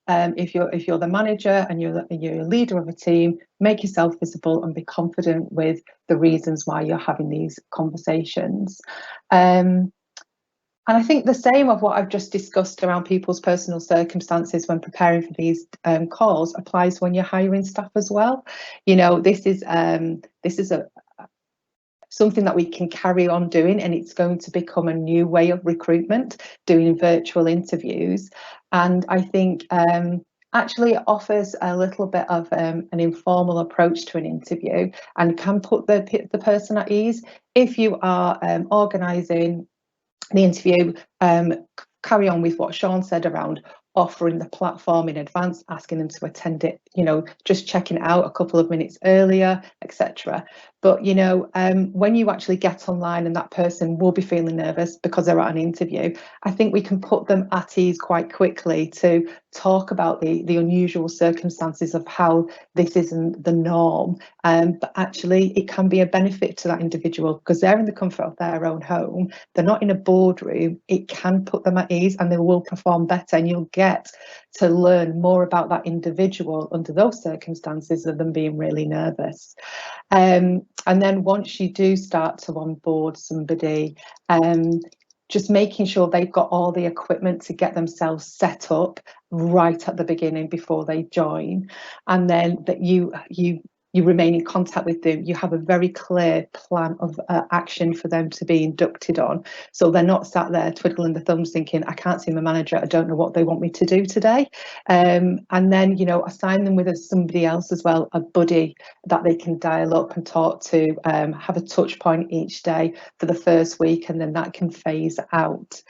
If you're the manager and you're a leader of a team, make yourself visible and be confident with the reasons why you're having these conversations. And I think the same of what I've just discussed around people's personal circumstances when preparing for these calls applies when you're hiring staff as well. You know, this is something that we can carry on doing, and it's going to become a new way of recruitment, doing virtual interviews. And I think actually it offers a little bit of an informal approach to an interview and can put the person at ease. If you are organising the interview, carry on with what Sean said around offering the platform in advance, asking them to attend it, you know, just checking it out a couple of minutes earlier, etc. But, you know, when you actually get online and that person will be feeling nervous because they're at an interview, I think we can put them at ease quite quickly to talk about the unusual circumstances of how this isn't the norm. But actually it can be a benefit to that individual because they're in the comfort of their own home. They're not in a boardroom. It can put them at ease and they will perform better, and you'll get to learn more about that individual under those circumstances than them being really nervous. And then once you do start to onboard somebody, just making sure they've got all the equipment to get themselves set up right at the beginning before they join, and then that you remain in contact with them. You have a very clear plan of action for them to be inducted on, so they're not sat there twiddling the thumbs thinking, I can't see my manager, I don't know what they want me to do today. And then, you know, assign them with somebody else as well, a buddy that they can dial up and talk to, have a touch point each day for the first week, and then that can phase out.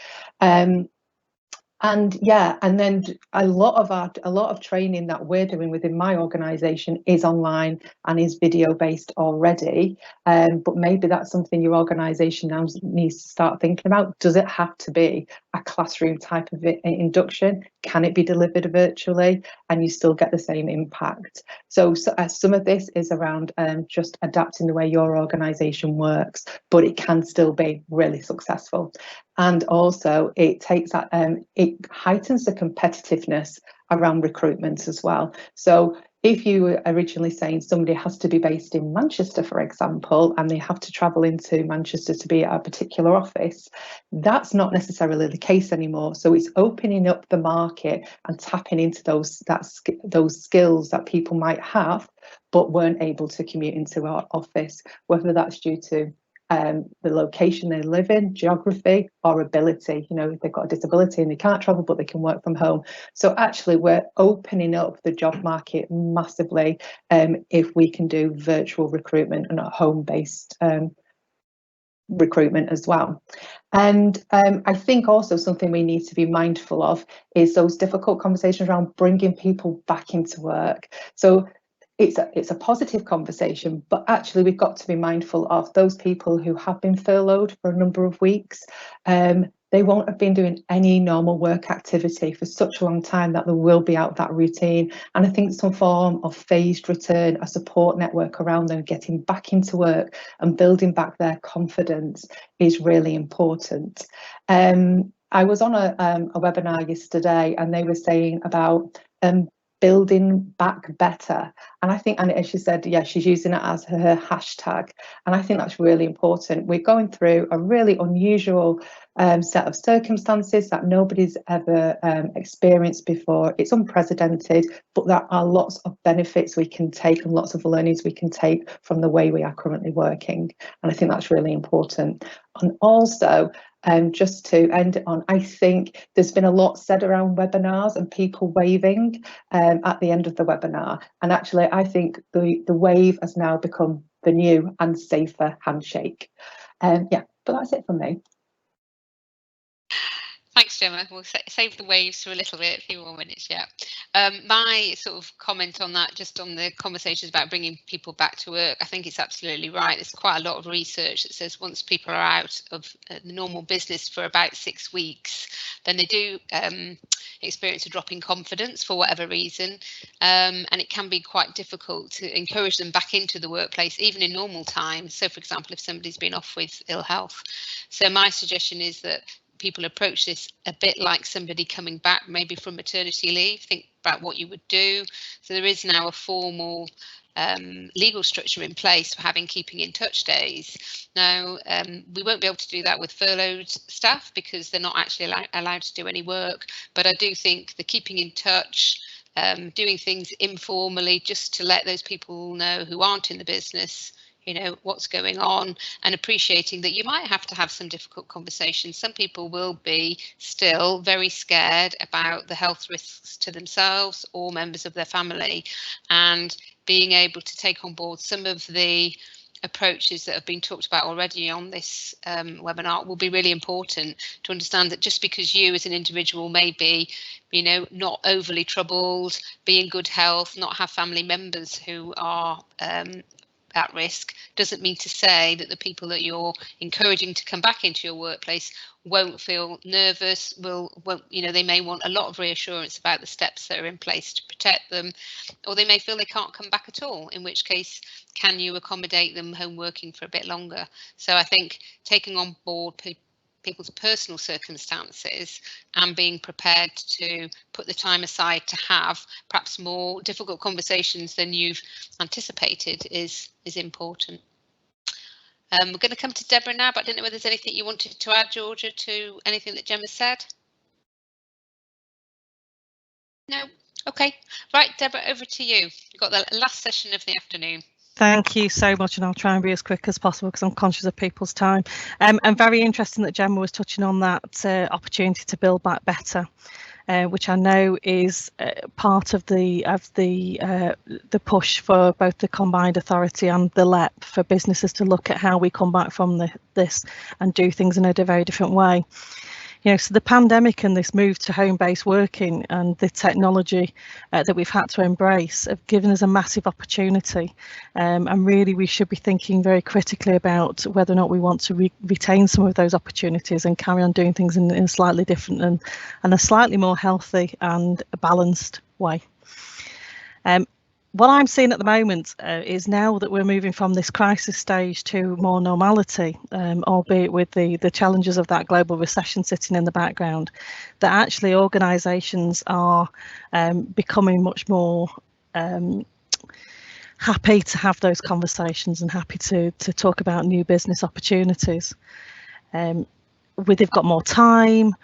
And yeah, and then a lot of training that we're doing within my organisation is online and is video based already. But maybe that's something your organisation now needs to start thinking about. Does it have to be a classroom type of induction? Can it be delivered virtually and you still get the same impact? So some of this is around just adapting the way your organisation works, but it can still be really successful. And also it takes that, it heightens the competitiveness around recruitment as well. So if you were originally saying somebody has to be based in Manchester, for example, and they have to travel into Manchester to be at a particular office, that's not necessarily the case anymore. So it's opening up the market and tapping into those skills that people might have but weren't able to commute into our office, whether that's due to the location they live in, geography, or ability. You know, if they've got a disability and they can't travel, but they can work from home. So actually, we're opening up the job market massively if we can do virtual recruitment and not home-based recruitment as well. And I think also something we need to be mindful of is those difficult conversations around bringing people back into work. So it's a positive conversation, but actually we've got to be mindful of those people who have been furloughed for a number of weeks. They won't have been doing any normal work activity for such a long time that they will be out of that routine. And I think some form of phased return, a support network around them, getting back into work and building back their confidence is really important. I was on a webinar yesterday, and they were saying about building back better. And I think, and as she said, yeah, she's using it as her hashtag. And I think that's really important. We're going through a really unusual set of circumstances that nobody's ever experienced before. It's unprecedented, but there are lots of benefits we can take and lots of learnings we can take from the way we are currently working. And I think that's really important. And also, just to end it on, I think there's been a lot said around webinars and people waving at the end of the webinar. And actually, I think the wave has now become the new and safer handshake. Yeah, but that's it from me. Thanks, Gemma. We'll save the waves for a little bit, a few more minutes, yeah. My sort of comment on that, just on the conversations about bringing people back to work, I think it's absolutely right. There's quite a lot of research that says once people are out of the normal business for about 6 weeks, then they do experience a drop in confidence for whatever reason, and it can be quite difficult to encourage them back into the workplace, even in normal times. So, for example, if somebody's been off with ill health. So my suggestion is that people approach this a bit like somebody coming back maybe from maternity leave. Think about what you would do. So there is now a formal legal structure in place for having keeping in touch days. Now, we won't be able to do that with furloughed staff because they're not actually allowed to do any work. But I do think the keeping in touch, doing things informally just to let those people know who aren't in the business, you know, what's going on, and appreciating that you might have to have some difficult conversations. Some people will be still very scared about the health risks to themselves or members of their family, and being able to take on board some of the approaches that have been talked about already on this webinar will be really important to understand that just because you as an individual may be, you know, not overly troubled, be in good health, not have family members who are at risk, doesn't mean to say that the people that you're encouraging to come back into your workplace won't feel nervous, won't, you know, they may want a lot of reassurance about the steps that are in place to protect them, or they may feel they can't come back at all, in which case can you accommodate them home working for a bit longer. So I think taking on board people's personal circumstances and being prepared to put the time aside to have perhaps more difficult conversations than you've anticipated is important. We're going to come to Deborah now, but I don't know whether there's anything you wanted to add, Georgia, to anything that Gemma said. No? Okay. Right, Deborah, over to you. You've got the last session of the afternoon. Thank you so much, and I'll try and be as quick as possible because I'm conscious of people's time. And very interesting that Gemma was touching on that opportunity to build back better, which I know is part of the push for both the combined authority and the LEP for businesses to look at how we come back from this and do things in a very different way. You know, so the pandemic and this move to home-based working and the technology that we've had to embrace have given us a massive opportunity, and really we should be thinking very critically about whether or not we want to retain some of those opportunities and carry on doing things in a slightly different and a slightly more healthy and balanced way. What I'm seeing at the moment is now that we're moving from this crisis stage to more normality, albeit with the challenges of that global recession sitting in the background, that actually organisations are becoming much more happy to have those conversations and happy to talk about new business opportunities. they've got more time,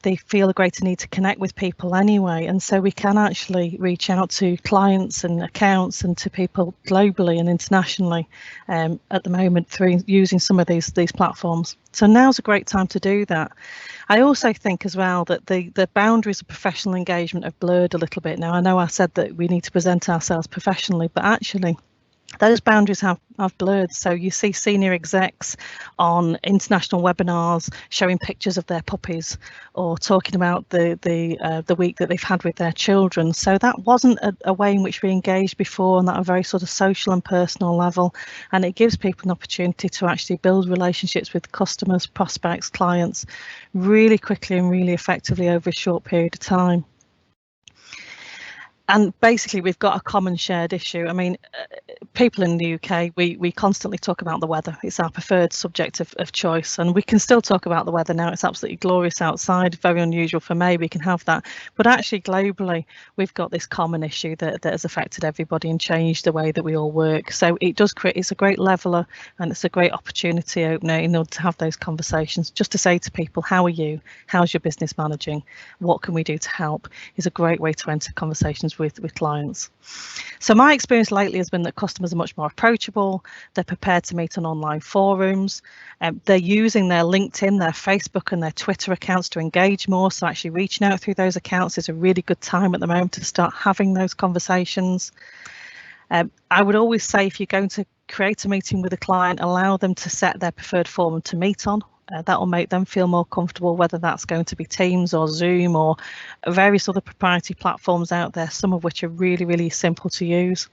they feel a greater need to connect with people anyway, and so we can actually reach out to clients and accounts and to people globally and internationally at the moment through using some of these platforms. So now's a great time to do that. I also think as well that the boundaries of professional engagement have blurred a little bit. Now, I know I said that we need to present ourselves professionally, but actually those boundaries have blurred. So you see senior execs on international webinars showing pictures of their puppies or talking about the week that they've had with their children. So that wasn't a way in which we engaged before, and at a very sort of social and personal level. And it gives people an opportunity to actually build relationships with customers, prospects, clients really quickly and really effectively over a short period of time. And basically, we've got a common shared issue. I mean, people in the UK, we constantly talk about the weather. It's our preferred subject of choice, and we can still talk about the weather now. It's absolutely glorious outside, very unusual for May, we can have that. But actually, globally, we've got this common issue that has affected everybody and changed the way that we all work. So it does create, it's a great leveler, and it's a great opportunity opener in order to have those conversations, just to say to people, how are you? How's your business managing? What can we do to help? Is a great way to enter conversations with clients. So my experience lately has been that customers are much more approachable. They're prepared to meet on online forums. They're using their LinkedIn, their Facebook and their Twitter accounts to engage more. So actually reaching out through those accounts is a really good time at the moment to start having those conversations. I would always say, if you're going to create a meeting with a client, allow them to set their preferred forum to meet on. That will make them feel more comfortable, whether that's going to be Teams or Zoom or various other proprietary platforms out there, some of which are really, really simple to use.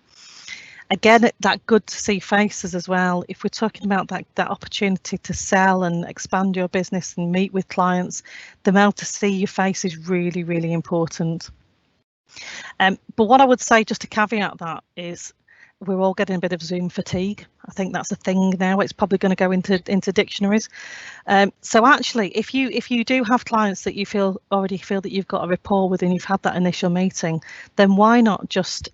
Again, that good to see faces as well. If we're talking about that opportunity to sell and expand your business and meet with clients, the amount to see your face is really, really important. But what I would say, just to caveat that, is we're all getting a bit of Zoom fatigue. I think that's a thing now. It's probably going to go into dictionaries. So actually, if you do have clients that you already feel that you've got a rapport with and you've had that initial meeting, then why not just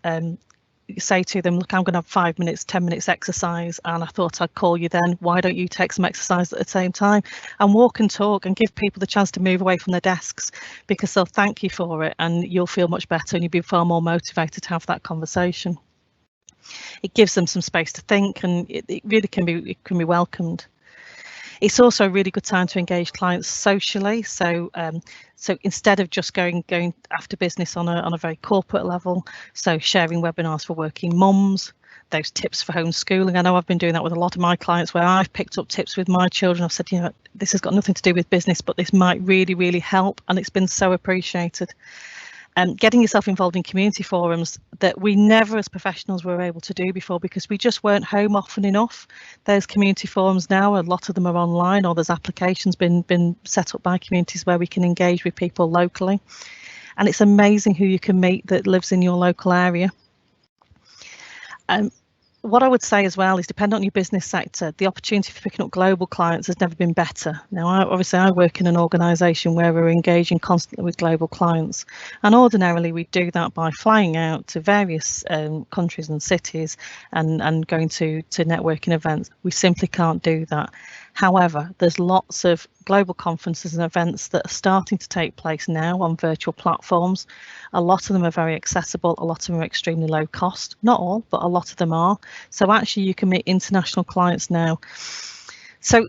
say to them, look, I'm going to have 5 minutes, 10 minutes exercise, and I thought I'd call you then. Why don't you take some exercise at the same time and walk and talk and give people the chance to move away from their desks, because they'll thank you for it and you'll feel much better and you'll be far more motivated to have that conversation. It gives them some space to think, and it really can be welcomed. It's also a really good time to engage clients socially. So instead of just going after business on a very corporate level, so sharing webinars for working mums, those tips for homeschooling. I know I've been doing that with a lot of my clients, where I've picked up tips with my children. I've said, this has got nothing to do with business, but this might really, really help, and it's been so appreciated. Getting yourself involved in community forums that we never as professionals were able to do before, because we just weren't home often enough. Those community forums now, a lot of them are online, or there's applications been set up by communities where we can engage with people locally. And it's amazing who you can meet that lives in your local area. What I would say as well is, depending on your business sector, the opportunity for picking up global clients has never been better. Now, obviously, I work in an organisation where we're engaging constantly with global clients, and ordinarily we do that by flying out to various countries and cities and going to networking events. We simply can't do that. However, there's lots of global conferences and events that are starting to take place now on virtual platforms. A lot of them are very accessible. A lot of them are extremely low cost. Not all, but a lot of them are. So actually you can meet international clients now. So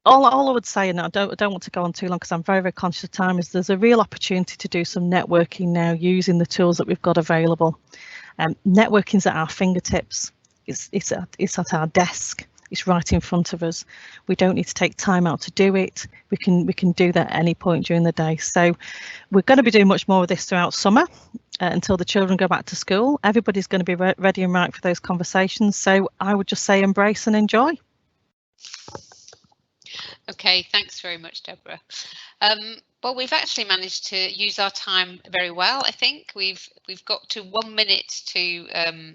all I would say, and I don't want to go on too long because I'm very, very conscious of time, is there's a real opportunity to do some networking now using the tools that we've got available. Networking's at our fingertips. It's at our desk. It's right in front of us. We don't need to take time out to do it. We can do that at any point during the day. So we're going to be doing much more of this throughout summer until the children go back to school. Everybody's going to be ready and right for those conversations. So I would just say embrace and enjoy. Okay, thanks very much, Deborah. Well, we've actually managed to use our time very well. I think we've got to 1 minute to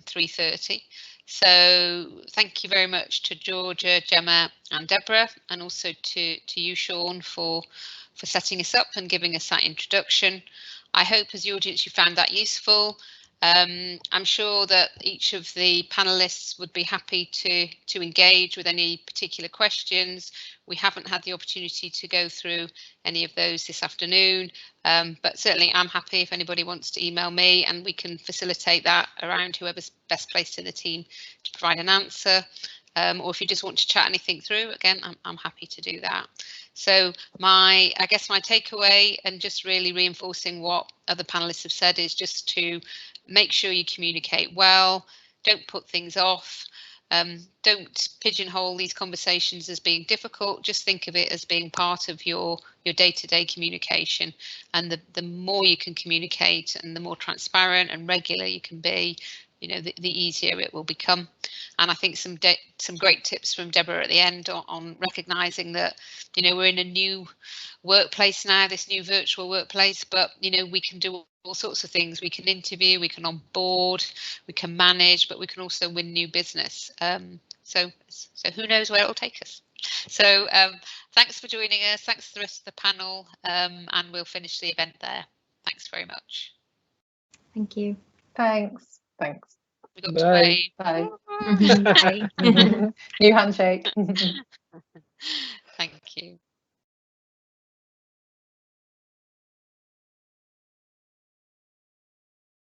3:30. So thank you very much to Georgia, Gemma and Deborah, and also to you, Sean, for setting us up and giving us that introduction. I hope as the audience you found that useful. I'm sure that each of the panelists would be happy to engage with any particular questions. We haven't had the opportunity to go through any of those this afternoon, but certainly I'm happy if anybody wants to email me, and we can facilitate that around whoever's best placed in the team to provide an answer. Or if you just want to chat anything through, again, I'm happy to do that. So I guess my takeaway, and just really reinforcing what other panelists have said, is just to make sure you communicate well, don't put things off, don't pigeonhole these conversations as being difficult, just think of it as being part of your day-to-day communication. And the more you can communicate and the more transparent and regular you can be, you know, the easier it will become. And I think some great tips from Deborah at the end on recognizing that, you know, we're in a new workplace now, this new virtual workplace, but, you know, we can do all sorts of things. We can interview, we can onboard, we can manage, but we can also win new business. So who knows where it'll take us. So thanks for joining us. Thanks to the rest of the panel, and we'll finish the event there. Thanks very much. Thank you. Thanks. We got to wave. Bye. Bye. New handshake. Thank you.